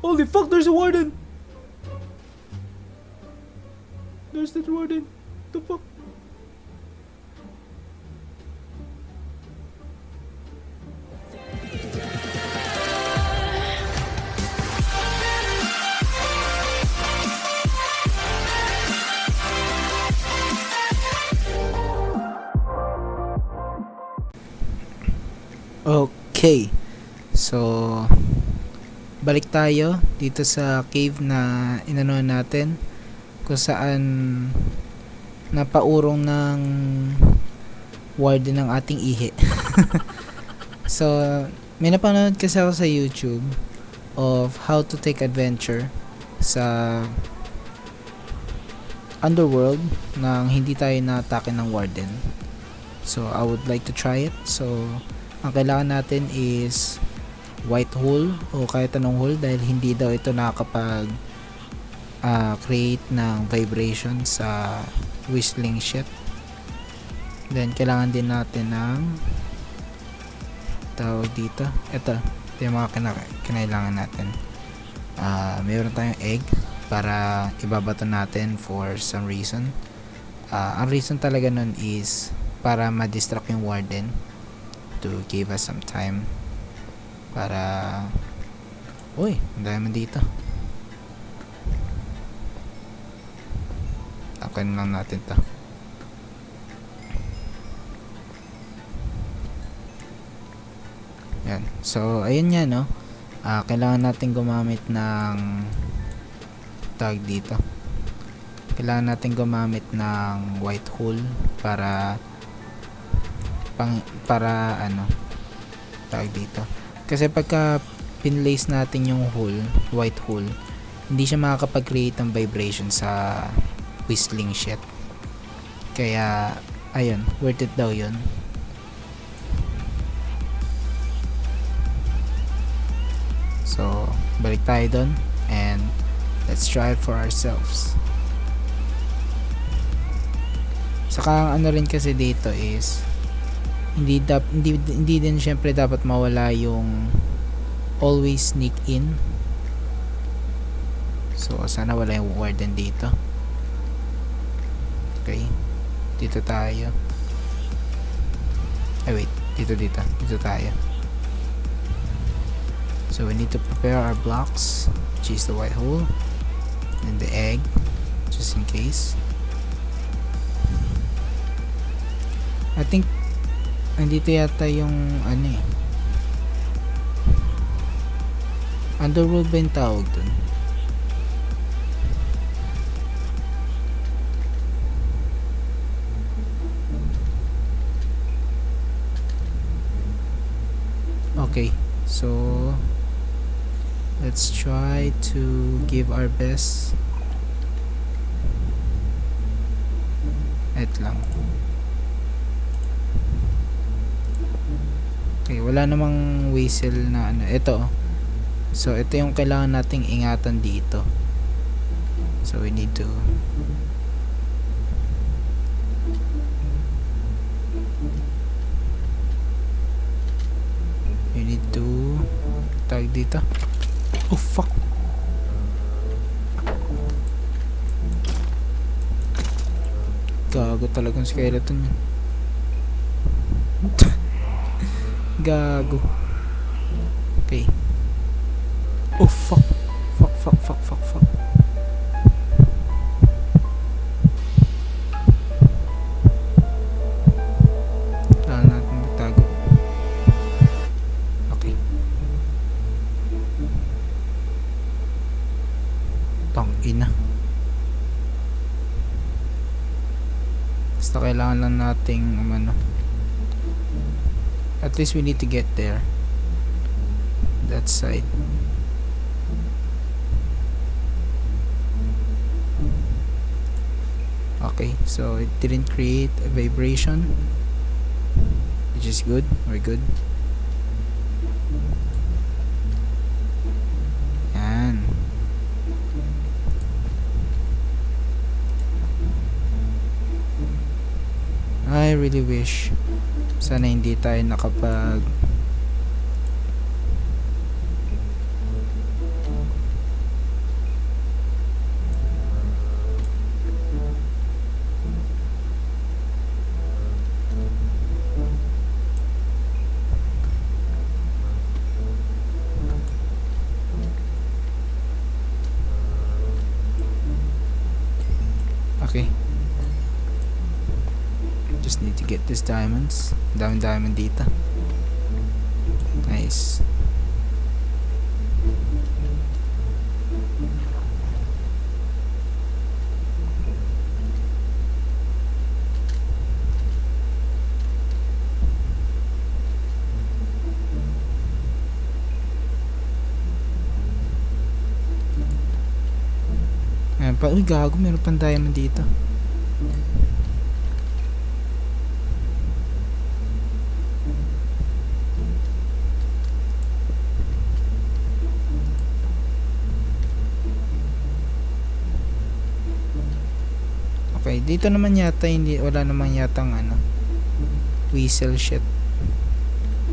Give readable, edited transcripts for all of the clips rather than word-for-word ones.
Holy fuck, there's a warden! There's the warden. The fuck? Okay. So, balik tayo dito sa cave na inano natin, kung saan napaurong ng warden ng ating ihi. So, may napanood kasi ako sa YouTube of how to take adventure sa underworld nang hindi tayo na-atake ng warden. So, I would like to try it. So, ang kailangan natin is white hole o kahit anong hole dahil hindi daw ito nakakapag create ng vibration sa whistling shit. Then kailangan din natin ng tawag dito. Ito yung mga kinailangan natin. Mayroon tayong egg para ibabato natin for some reason. Ang reason talaga nun is para ma-distract yung warden to give us some time para uy, ang dami dito. Takin lang natin to. Yan. So, ayun nga, no? Kailangan natin gumamit ng tag dito. Kailangan natin gumamit ng white hole para ano tag dito. Kasi pagka pinlace natin yung hole, white hole, hindi siya makakapag-create ng vibration sa whistling shit. Kaya, ayun, worth it daw yun. So, balik tayo dun and let's try it for ourselves. Saka ang ano rin kasi dito is hindi din syempre dapat mawala yung always sneak in. So, sana wala yung warden dito. Okay. Dito tayo. Ay, wait. Dito tayo. So, we need to prepare our blocks, which is the white hole, and the egg, just in case. I think, andito yata yung, ano eh. Underworld ba yung tawag dun? Okay, so let's try to give our best. Ito lang. Okay, wala namang whistle na ano. Ito. So, ito yung kailangan nating ingatan dito. So, we need to tag dito. Oh, fuck. Gago talagang skeleton yun. Gago. Okay. Oh, fuck. Fuck. Kailangan natin magtago. Okay. Tangina. Basta kailangan lang nating ano. At least we need to get there. That side. Okay, so it didn't create a vibration, which is good. We're good. Yan. I really wish sana hindi tayo nakapag these diamonds. Daming diamond dito. Nice. Ayan pa. Uy, gago. Meron pang diamond dito. Okay, dito naman yata wala naman yatang weasel shit.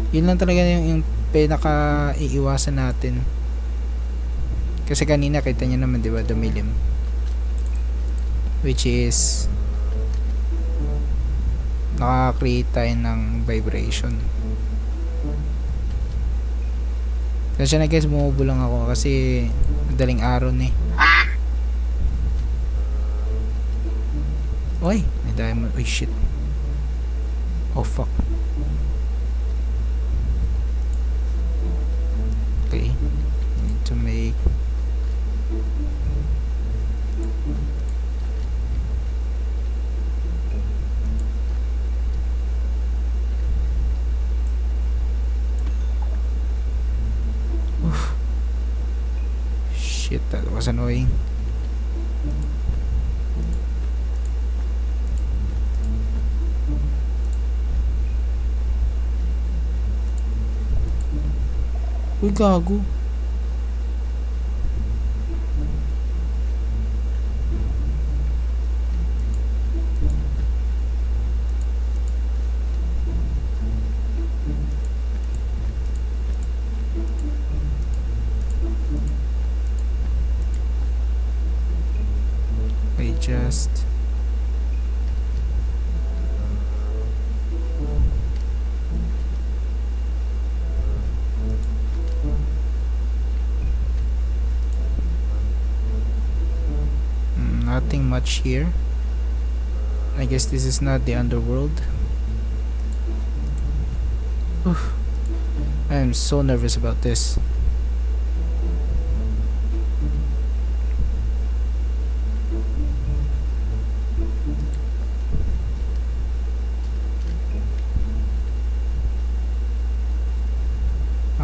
Yun lang talaga yung pinaka iiwasan natin. Kasi kanina kita niyo naman 'di ba, dumilim. Which is nakaka-create tayo ng vibration. Kasi na guys, bumubo lang ako kasi madaling araw na eh. Oy, may diamond. Oy, shit. Oh, fuck. Okay. Need to make... Oof. Shit, that was annoying. Uy, gago. I just... Nothing much here. I guess this is not the underworld. Oof. I am so nervous about this.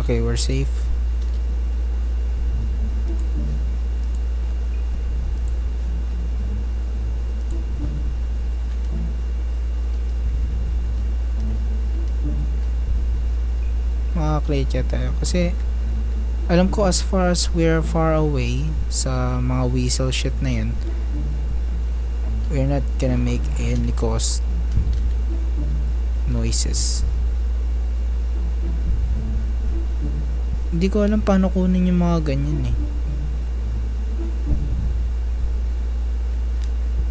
Okay, we're safe. Makaka-create tayo kasi alam ko as far as we're far away sa mga weasel shit na yun, we're not gonna make any cause noises. Hindi ko alam paano kunin yung mga ganyan eh.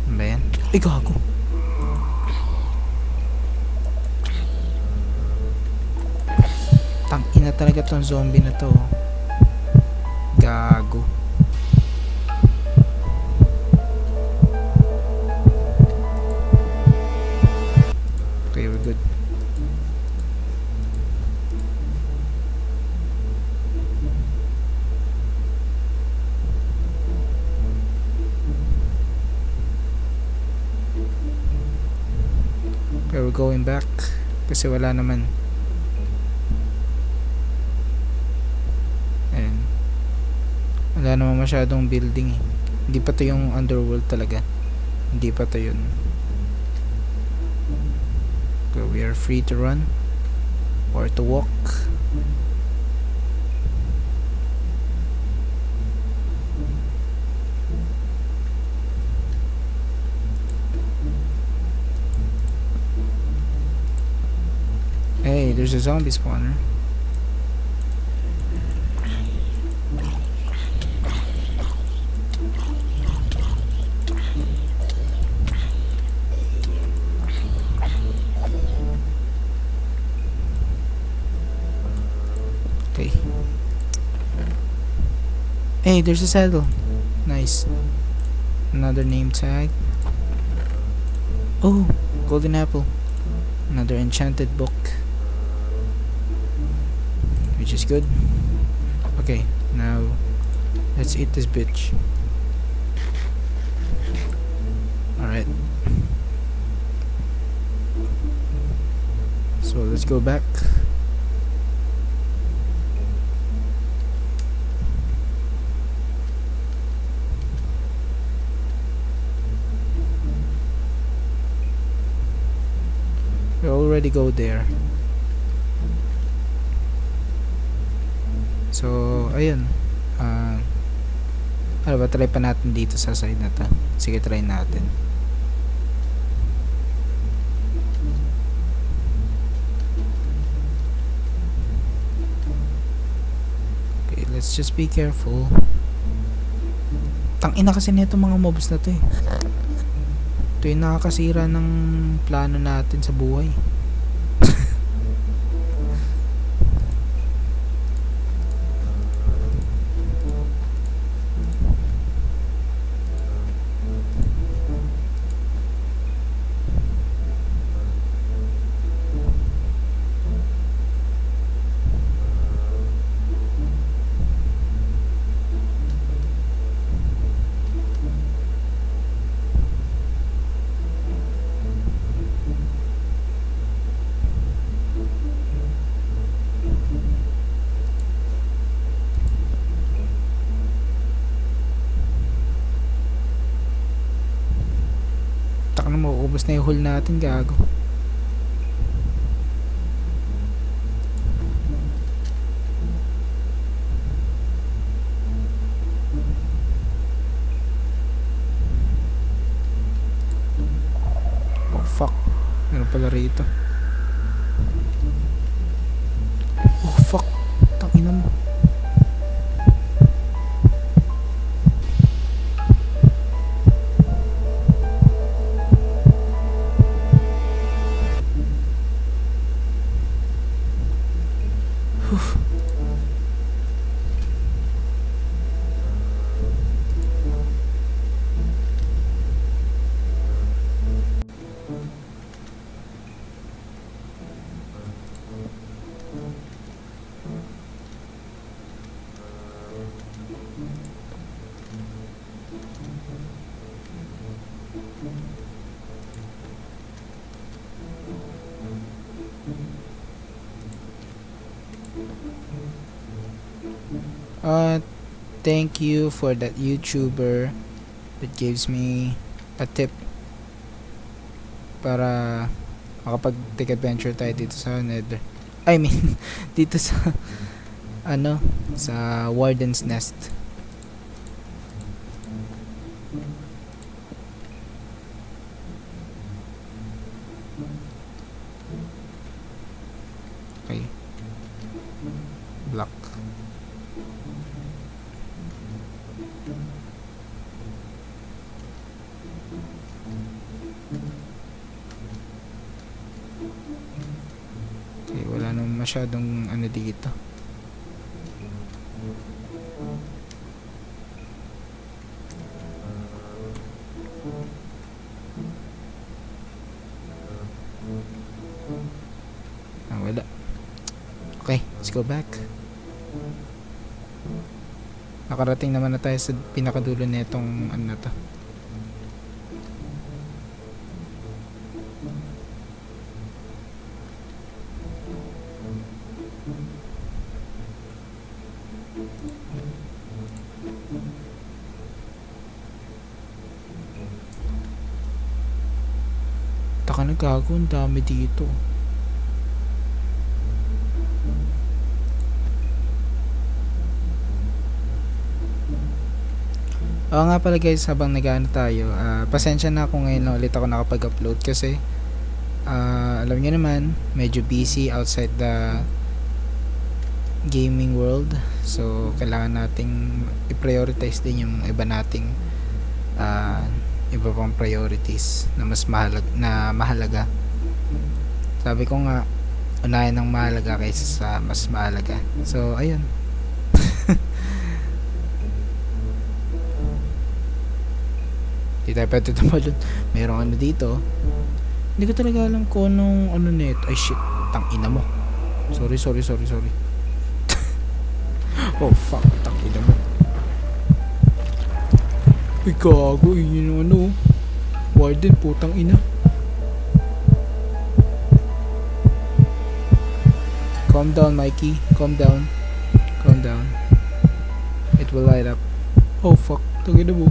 Ano ba yan? Ay, gago. Tangina talaga tong zombie na to. Gago. Okay, we're good. Okay, we're going back kasi wala naman. Wala naman masyadong building eh. Hindi pa to yung underworld talaga. Hindi pa to yun. So we are free to run or to walk. Hey, there's a zombie spawner. Okay. Hey, there's a saddle. Nice. Another name tag. Oh, golden apple. Another enchanted book, which is good. Okay, now let's eat this bitch. Alright. So let's go back. We already go there. So, ayun. Ano ba, try pa natin dito sa side na to. Sige, try natin. Okay, let's just be careful. Tangina kasi nito mga mobs na to eh. Ito yung nakakasira ng plano natin sa buhay. Taka na, mauubos na yung hull natin, gago. Oh fuck, meron pala rito. Oh fuck, tangina mo. Thank you for that YouTuber that gives me a tip para makapag-take adventure tayo dito sa Nether. I mean, dito sa ano, sa Warden's Nest. Okay. Block. Okay, wala naman masyadong ano dito. Wala. Okay, let's go back. Nakarating naman na tayo sa pinakadulo na itong ano na to. Taka na, gago, ang dami dito. Oo nga pala guys, habang nag-ano tayo, pasensya na kung ngayon na ulit ako nakapag-upload kasi alam niyo naman, medyo busy outside the gaming world. So, kailangan nating i-prioritize din yung iba nating iba pang priorities na mas mahalaga. Sabi ko nga, unahin ng mahalaga kaysa sa mas mahalaga. So, ayun. Di tayo pwede tumalun. Mayroong ano dito. Hindi ko talaga alam kung anong ano nito. Ay shit, tang ina mo. Sorry. Oh fuck, tang ina mo. Uy gago, yun yung ano. Warden, putang ina. Calm down, Mikey. Calm down. It will light up. Oh fuck, tang ina mo.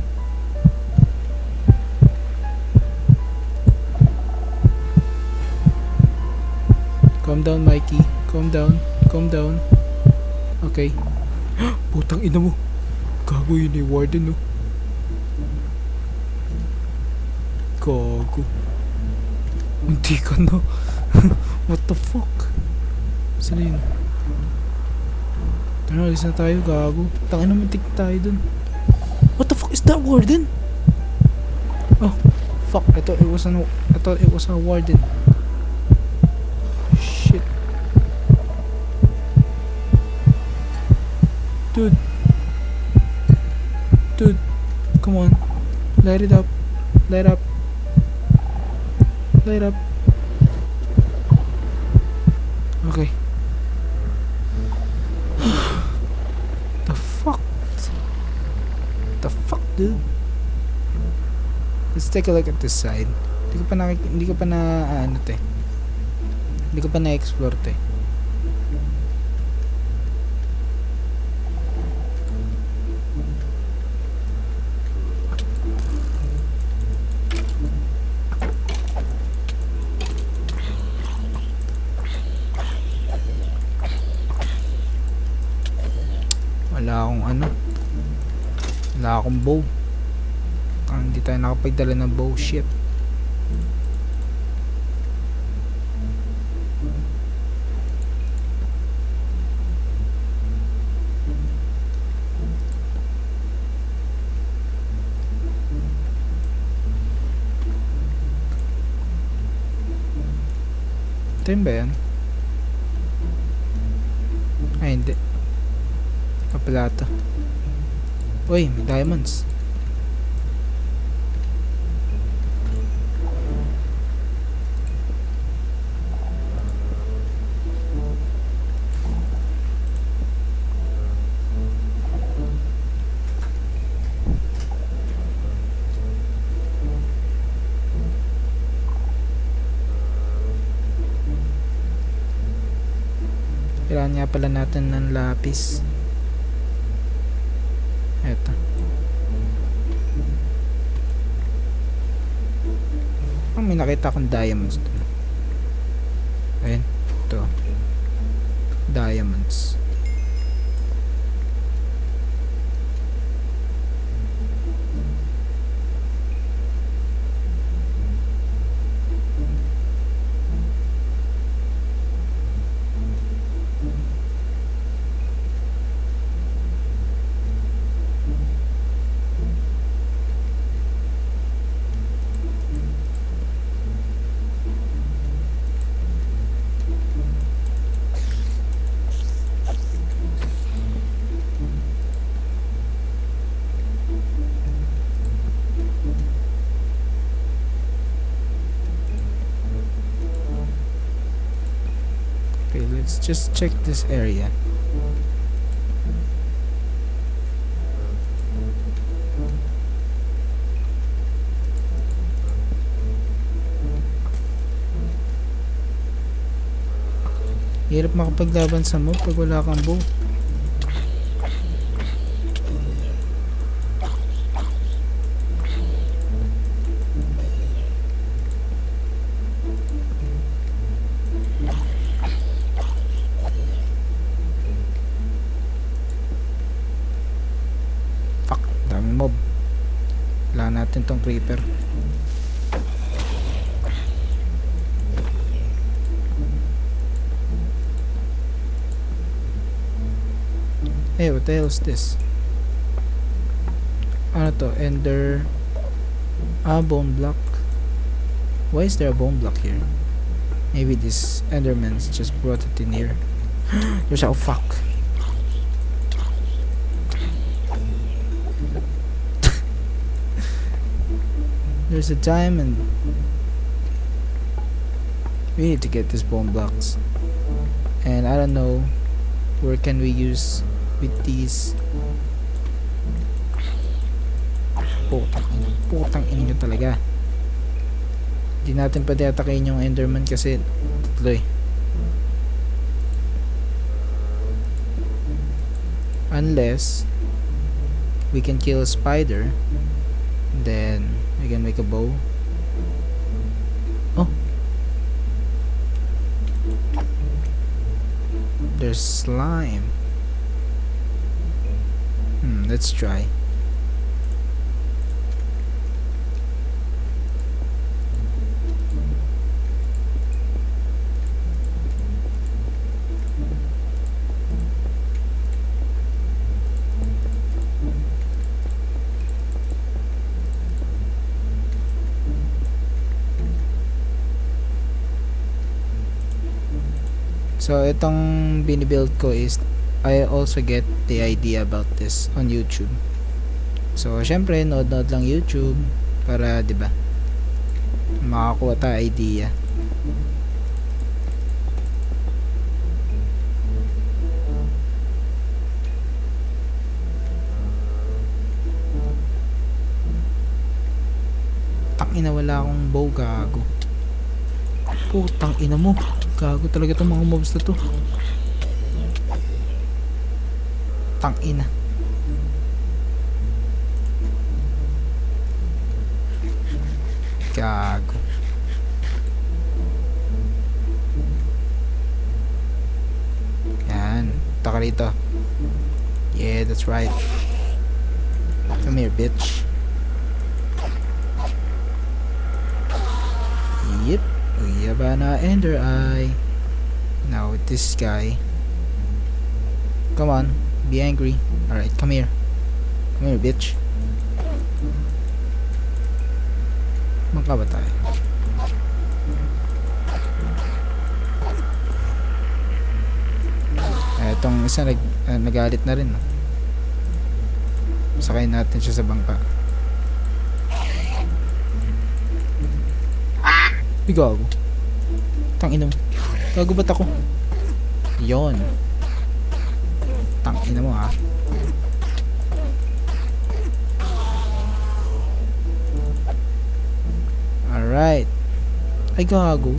Calm down, Mikey. Calm down. Okay. Putang ina mo. Gago, yun yung warden, no. Gago. Hindi ka na. What the fuck? Saan yun? Tara, alis na tayo, gago. Tangin naman tik tayo dun. What the fuck is that, warden? Oh, fuck. I thought it was a warden. Shit. Dude, come on. Light it up. Okay. The fuck, dude? Let's take a look at this side. Hindi ko pa na-explore to eh. Wala akong bow. Hindi tayo nakapagdala ng bow. Shit. Ito yun ba yan? Ay, hindi. Kapalato. Uy, may diamonds. Kailangan nga pala natin ng lapis. Eto. May nakita akong diamonds dun. Ayun. Ito. Diamonds. Let's just check this area. Hirap makapaglaban sa mob pag wala kang bow. Mob. Wala natin tong creeper. Hey, what the hell is this? Ano to? Ender. Bone block. Why is there a bone block here? Maybe this Enderman's just brought it in here. There's a fuck. There's a diamond. We need to get these bone blocks. And I don't know where can we use with these. Putang ina nyo talaga. Hindi natin pwede atakin yung Enderman kasi tuloy. Unless we can kill a spider, then we can make a bow. Oh, there's slime. Let's try. So, itong binibuild ko is I also get the idea about this on YouTube. So, syempre, nood lang YouTube para, 'di ba? Makakuha tayo idea. Tangina, wala akong bow, gago. Putang ina mo. Gago talaga itong mga mobs na to. Tangina. Gago. Yan. Taka rito. Yeah, that's right. Come here, bitch. Yep. Uyabana Ender Eye. Now with this guy. Come on, be angry. Alright, come here. Come here, bitch. Maka ba tayo? Etong isa nagalit na rin. No? Sakayin natin siya sa bangka. Gago. Tangina mo. Gago ba't ako? Yon. Tangina mo ha. Alright. Ay gago.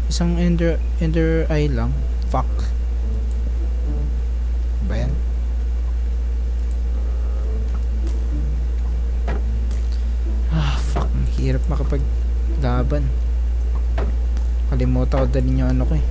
Isang ender eye lang. Fuck. Ba yan? Fuck. Ang hirap makapaglaban. Kalimutan ko dalhin yung ano ko eh.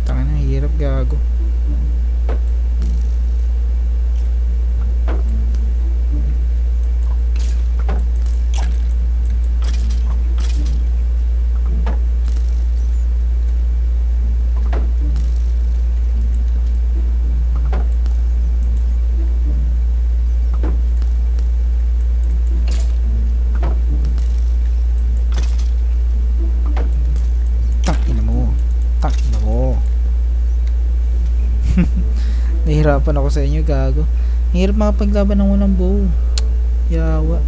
Tangina, hirap gago. Nahihirapan ako sa inyo, gago. Hirap makapaglaban ng walang bow. Yawa.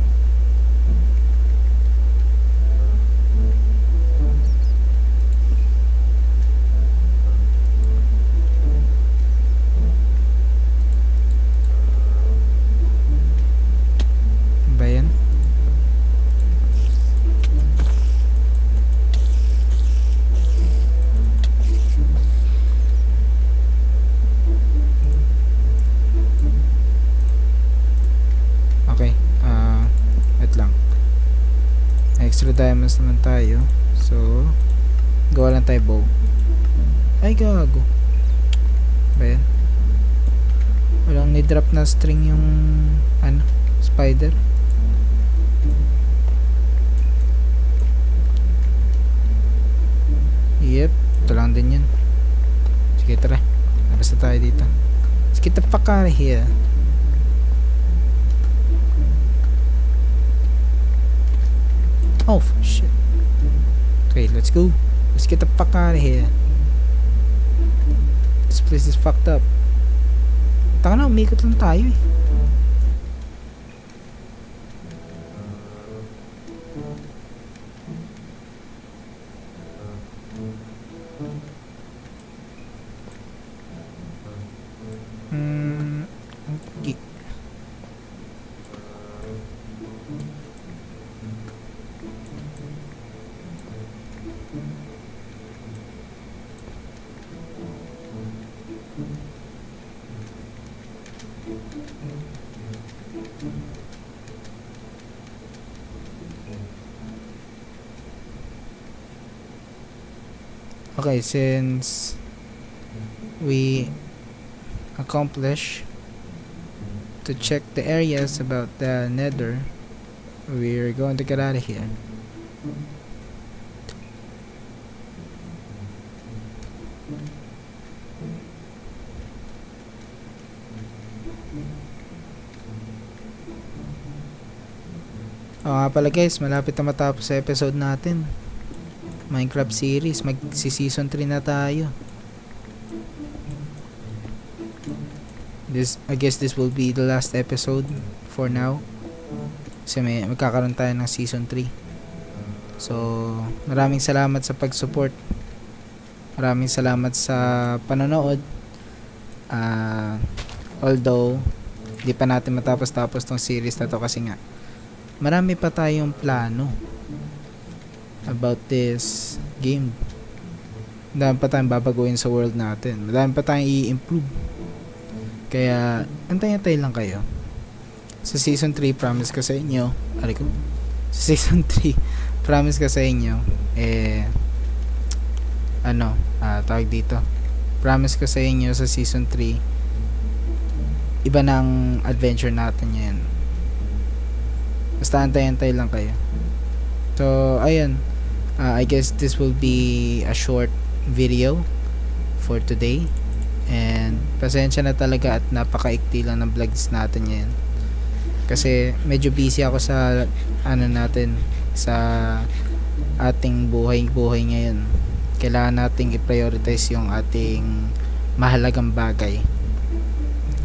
Ba yan? Extra diamonds naman tayo. So, gawa lang tayo bow. Ay, gago. Ba yan? Walang ni-drop na string yung ano, spider. Yep, ito lang din yun. Sige, tara. Labas na tayo dito. Let's get the fuck out of here. Oh, shit. Okay, let's go. Let's get the fuck out of here. This place is fucked up. Taka na, umikot lang tayo eh. Okay. Okay, since we accomplish to check the areas about the nether, we're going to get out of here. Nga pala guys, malapit na matapos sa episode natin. Minecraft series, magsi-season 3 na tayo. I guess this will be the last episode for now. Kasi magkakaroon tayo ng season 3. So, maraming salamat sa pag-support. Maraming salamat sa panonood. Although, di pa natin matapos-tapos tong series na to kasi nga, marami pa tayong plano about this game. Madami pa tayong babaguhin sa world natin. Madami pa tayong i-improve. Kaya, antay-antay lang kayo. Sa season 3, promise ko sa inyo, sa season 3, promise ko sa inyo, tawag dito. Promise ko sa inyo sa season 3, iba ng adventure natin yan. Basta antay-antay lang kayo. So, ayun. I guess this will be a short video for today. And pasensya na talaga at napakaikti lang ng vlogs natin ngayon. Kasi medyo busy ako sa sa ating buhay ngayon. Kailangan nating i-prioritize yung ating mahalagang bagay.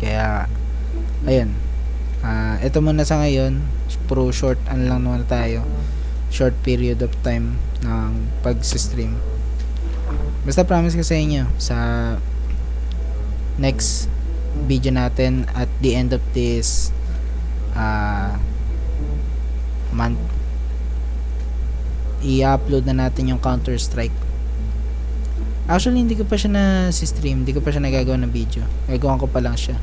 Kaya ayun. Ito muna sa ngayon. Puro short lang naman tayo. Short period of time ng pag-stream. Basta promise ko sa inyo sa next video natin at the end of this month, i-upload na natin yung Counter-Strike. Actually, hindi ko pa siya na-stream. Hindi ko pa siya nagagawa ng video. Gagawin ko pa lang siya.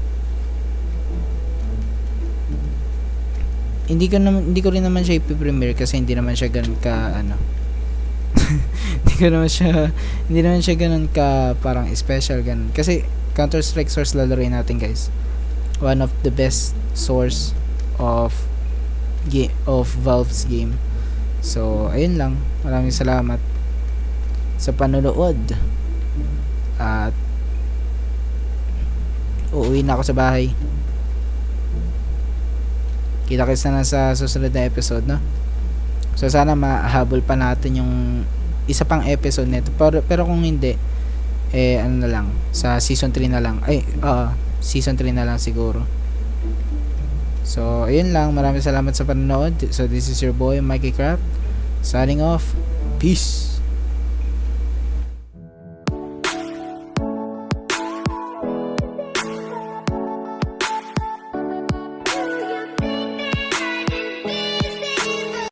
Hindi ko rin naman siya i-premiere kasi hindi naman siya ganun ka hindi naman siya ganun ka parang special ganun. Kasi Counter-Strike source lalaroin natin guys. One of the best source of Valve's game. So, ayun lang. Maraming salamat sa panonood. At uuwi na ako sa bahay. Kita-kits na lang sa susunod na episode, no? So, sana mahabol pa natin yung isa pang episode nito. Pero kung hindi, na lang. Sa season 3 na lang. Season 3 na lang siguro. So, ayun lang. Maraming salamat sa panonood. So, this is your boy, Mikey Craft. Signing off. Peace!